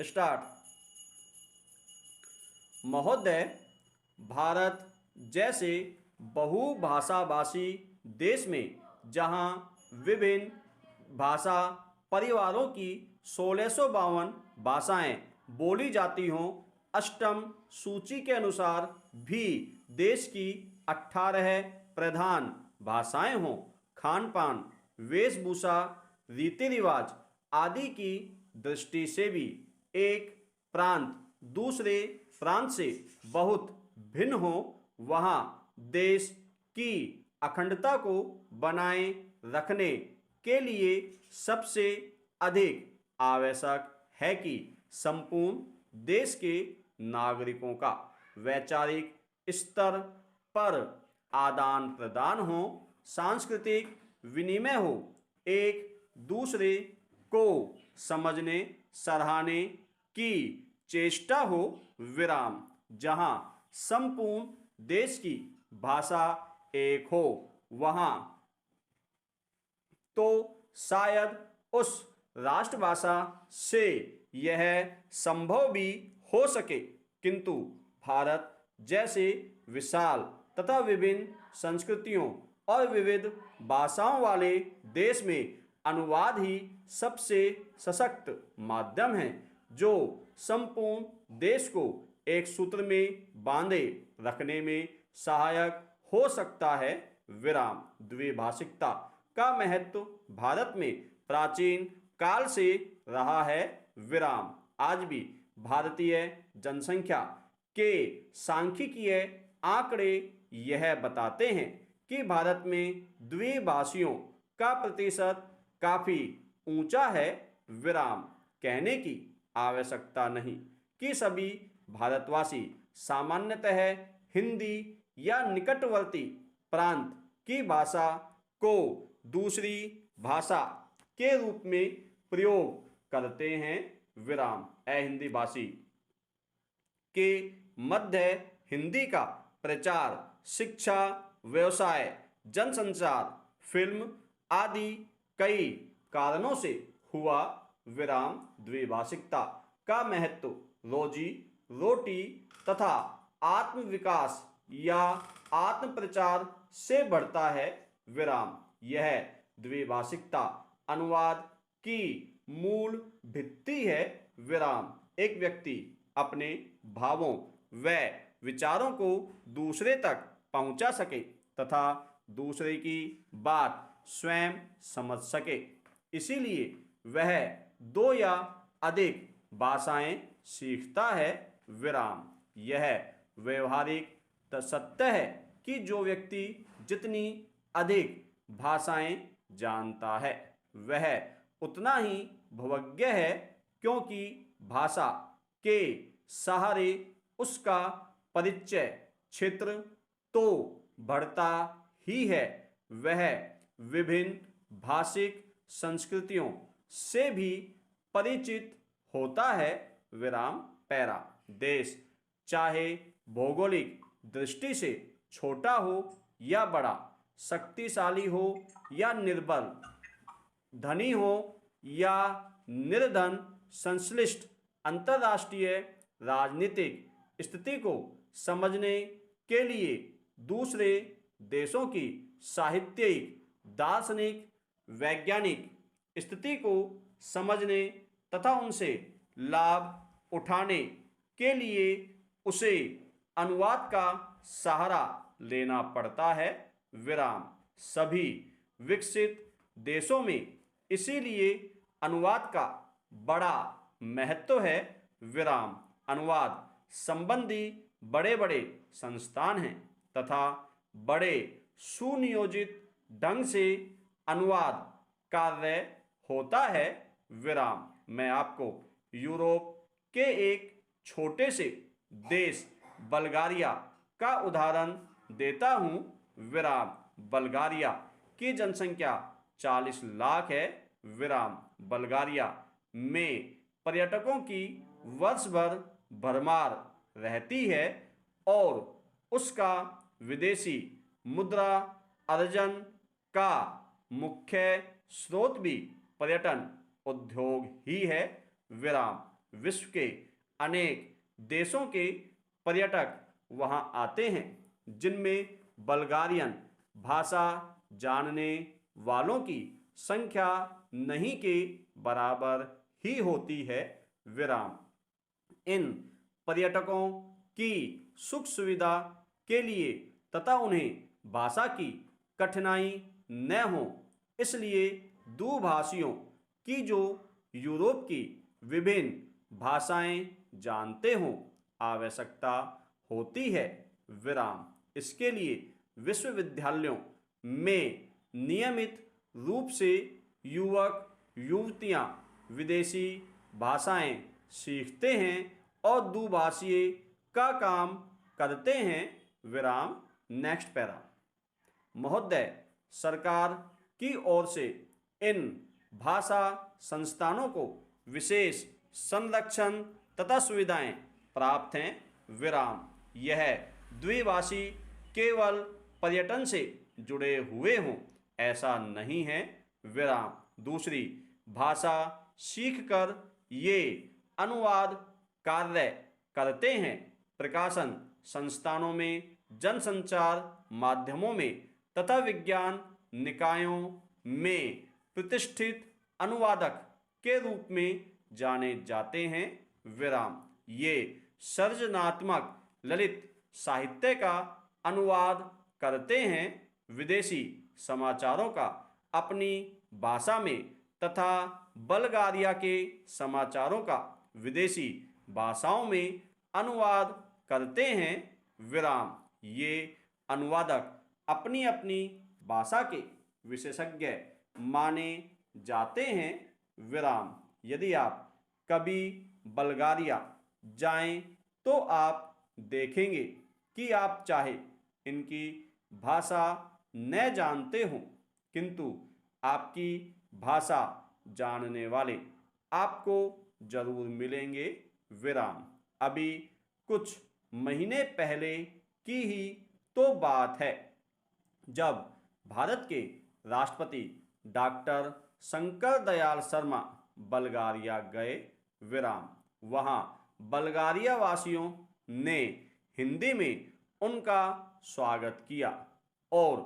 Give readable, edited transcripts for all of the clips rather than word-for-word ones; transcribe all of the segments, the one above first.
Start. महोदय, भारत जैसे बहुभाषाभाषी देश में जहां विभिन्न भाषा परिवारों की 1652 भाषाएं बोली जाती हों, अष्टम सूची के अनुसार भी देश की 18 प्रधान भाषाएं हों, खान पान, वेशभूषा, रीति रिवाज आदि की दृष्टि से भी एक प्रांत दूसरे प्रांत से बहुत भिन्न हो, वहाँ देश की अखंडता को बनाए रखने के लिए सबसे अधिक आवश्यक है कि संपूर्ण देश के नागरिकों का वैचारिक स्तर पर आदान प्रदान हो, सांस्कृतिक विनिमय हो, एक दूसरे को समझने सराहने की चेष्टा हो। विराम। जहां संपूर्ण देश की भाषा एक हो, वहां तो शायद उस राष्ट्रभाषा से यह संभव भी हो सके, किंतु भारत जैसे विशाल तथा विभिन्न संस्कृतियों और विविध भाषाओं वाले देश में अनुवाद ही सबसे सशक्त माध्यम है, जो संपूर्ण देश को एक सूत्र में बांधे रखने में सहायक हो सकता है। विराम। द्विभाषिकता का महत्व भारत में प्राचीन काल से रहा है। विराम। आज भी भारतीय जनसंख्या के सांख्यिकीय आंकड़े यह बताते हैं कि भारत में द्विभाषियों का प्रतिशत काफी ऊंचा है। विराम। कहने की आवश्यकता नहीं कि सभी भारतवासी सामान्यतः हिंदी या निकटवर्ती प्रांत की भाषा को दूसरी भाषा के रूप में प्रयोग करते हैं। विराम। अहिंदी भाषी के मध्य हिंदी का प्रचार शिक्षा, व्यवसाय, जनसंचार, फिल्म आदि कई कारणों से हुआ। विराम। द्विभाषिकता का महत्व रोजी रोटी तथा आत्मविकास या आत्मप्रचार से बढ़ता है। विराम। यह द्विभाषिकता अनुवाद की मूल भित्ति है। विराम। एक व्यक्ति अपने भावों व विचारों को दूसरे तक पहुंचा सके तथा दूसरे की बात स्वयं समझ सके, इसीलिए वह दो या अधिक भाषाएं सीखता है। विराम। यह व्यवहारिक सत्य है कि जो व्यक्ति जितनी अधिक भाषाएं जानता है, वह उतना ही भवज्ञ है, क्योंकि भाषा के सहारे उसका परिचय क्षेत्र तो बढ़ता ही है, वह विभिन्न भाषिक संस्कृतियों से भी परिचित होता है। विराम। पैरा। देश चाहे भौगोलिक दृष्टि से छोटा हो या बड़ा, शक्तिशाली हो या निर्बल, धनी हो या निर्धन, संश्लिष्ट अंतर्राष्ट्रीय राजनीतिक स्थिति को समझने के लिए दूसरे देशों की साहित्यिक, दार्शनिक, वैज्ञानिक स्थिति को समझने तथा उनसे लाभ उठाने के लिए उसे अनुवाद का सहारा लेना पड़ता है। विराम। सभी विकसित देशों में इसीलिए अनुवाद का बड़ा महत्व है। विराम। अनुवाद संबंधी बड़े बड़े संस्थान हैं तथा बड़े सुनियोजित ढंग से अनुवाद कार्य होता है। विराम। मैं आपको यूरोप के एक छोटे से देश बल्गारिया का उदाहरण देता हूं। विराम। बल्गारिया की जनसंख्या 40 लाख है। विराम। बल्गारिया में पर्यटकों की वर्ष भर भरमार रहती है और उसका विदेशी मुद्रा अर्जन का मुख्य स्रोत भी पर्यटन उद्योग ही है। विराम। विश्व के अनेक देशों के पर्यटक वहां आते हैं, जिनमें बल्गारियन भाषा जानने वालों की संख्या नहीं के बराबर ही होती है। विराम। इन पर्यटकों की सुख सुविधा के लिए तथा उन्हें भाषा की कठिनाई न हो, इसलिए दुभाषियों की जो यूरोप की विभिन्न भाषाएं जानते हों आवश्यकता होती है। विराम। इसके लिए विश्वविद्यालयों में नियमित रूप से युवक युवतियां विदेशी भाषाएं सीखते हैं और दुभाषीय का काम करते हैं। विराम। Next para. महोदय, सरकार की ओर से इन भाषा संस्थानों को विशेष संरक्षण तथा सुविधाएं प्राप्त हैं। विराम। यह द्विभाषी केवल पर्यटन से जुड़े हुए हों ऐसा नहीं है। विराम। दूसरी भाषा सीखकर ये अनुवाद कार्य करते हैं, प्रकाशन संस्थानों में, जनसंचार माध्यमों में तथा विज्ञान निकायों में प्रतिष्ठित अनुवादक के रूप में जाने जाते हैं। विराम। ये सृजनात्मक ललित साहित्य का अनुवाद करते हैं, विदेशी समाचारों का अपनी भाषा में तथा बल्गारिया के समाचारों का विदेशी भाषाओं में अनुवाद करते हैं। विराम। ये अनुवादक अपनी अपनी भाषा के विशेषज्ञ माने जाते हैं। विराम। यदि आप कभी बल्गारिया जाएं तो आप देखेंगे कि आप चाहे इनकी भाषा न जानते हों, किंतु आपकी भाषा जानने वाले आपको जरूर मिलेंगे। विराम। अभी कुछ महीने पहले की ही तो बात है जब भारत के राष्ट्रपति डॉक्टर शंकर दयाल शर्मा बल्गारिया गए। विराम। वहाँ बल्गारिया वासियों ने हिंदी में उनका स्वागत किया और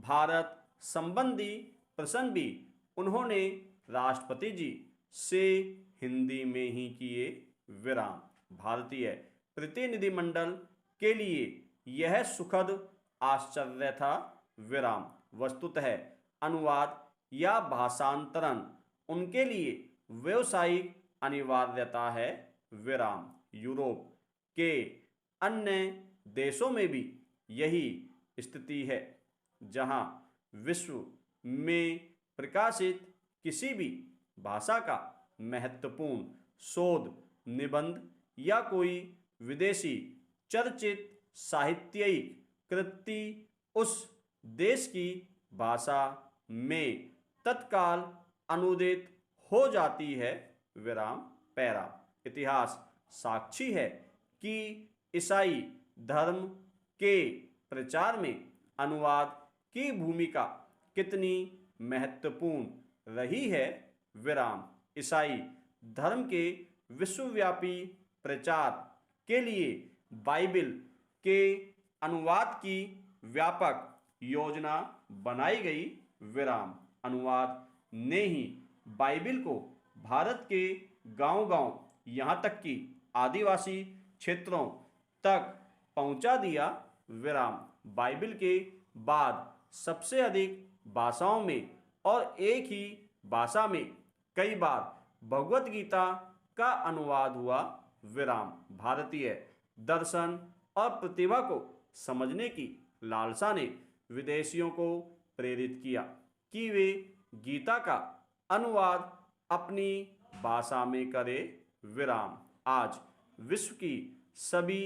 भारत संबंधी प्रश्न भी उन्होंने राष्ट्रपति जी से हिंदी में ही किए। विराम। भारतीय प्रतिनिधिमंडल के लिए यह सुखद आश्चर्य था। विराम। वस्तुतः अनुवाद या भाषांतरण उनके लिए व्यावसायिक अनिवार्यता है। विराम। यूरोप के अन्य देशों में भी यही स्थिति है, जहां विश्व में प्रकाशित किसी भी भाषा का महत्वपूर्ण शोध निबंध या कोई विदेशी चर्चित साहित्यिक कृति उस देश की भाषा में तत्काल अनुदित हो जाती है। विराम। पैरा। इतिहास साक्षी है कि ईसाई धर्म के प्रचार में अनुवाद की भूमिका कितनी महत्वपूर्ण रही है। विराम। ईसाई धर्म के विश्वव्यापी प्रचार के लिए बाइबिल के अनुवाद की व्यापक योजना बनाई गई। विराम। अनुवाद ने ही बाइबिल को भारत के गांव-गांव यहाँ तक कि आदिवासी क्षेत्रों तक पहुँचा दिया। विराम। बाइबिल के बाद सबसे अधिक भाषाओं में और एक ही भाषा में कई बार भगवत गीता का अनुवाद हुआ। विराम। भारतीय दर्शन और प्रतिभा को समझने की लालसा ने विदेशियों को प्रेरित किया कि वे गीता का अनुवाद अपनी भाषा में करें। विराम। आज विश्व की सभी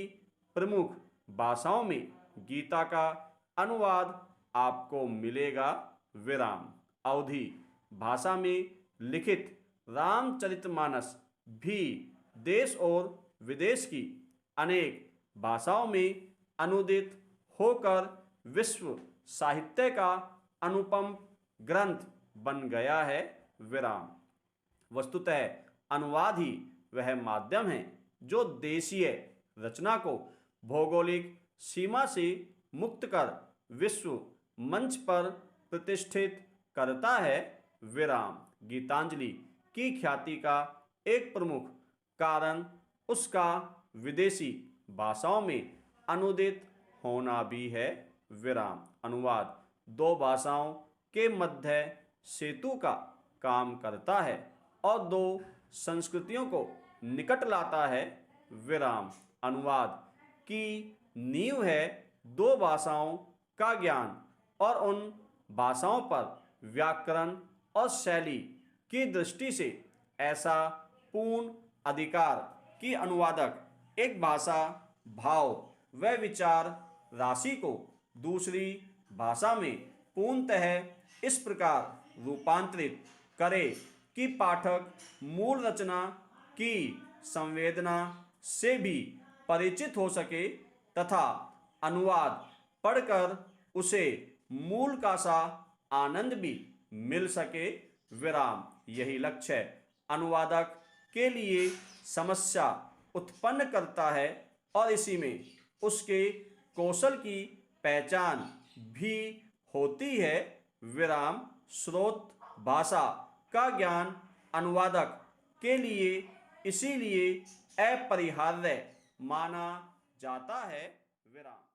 प्रमुख भाषाओं में गीता का अनुवाद आपको मिलेगा। विराम। अवधी भाषा में लिखित रामचरितमानस भी देश और विदेश की अनेक भाषाओं में अनुदित होकर विश्व साहित्य का अनुपम ग्रंथ बन गया है। विराम। वस्तुतः अनुवाद ही वह माध्यम है जो देशीय रचना को भौगोलिक सीमा से मुक्त कर विश्व मंच पर प्रतिष्ठित करता है। विराम। गीतांजलि की ख्याति का एक प्रमुख कारण उसका विदेशी भाषाओं में अनुदित होना भी है। विराम। अनुवाद दो भाषाओं के मध्य सेतु का काम करता है और दो संस्कृतियों को निकट लाता है। विराम। अनुवाद की नींव है दो भाषाओं का ज्ञान और उन भाषाओं पर व्याकरण और शैली की दृष्टि से ऐसा पूर्ण अधिकार कि अनुवादक एक भाषा भाव व विचार राशि को दूसरी भाषा में पूर्णतः इस प्रकार रूपांतरित करे कि पाठक मूल रचना की संवेदना से भी परिचित हो सके तथा अनुवाद पढ़कर उसे मूल का सा आनंद भी मिल सके। विराम। यही लक्ष्य अनुवादक के लिए समस्या उत्पन्न करता है और इसी में उसके कौशल की पहचान भी होती है। विराम। स्रोत भाषा का ज्ञान अनुवादक के लिए इसीलिए अपरिहार्य माना जाता है। विराम।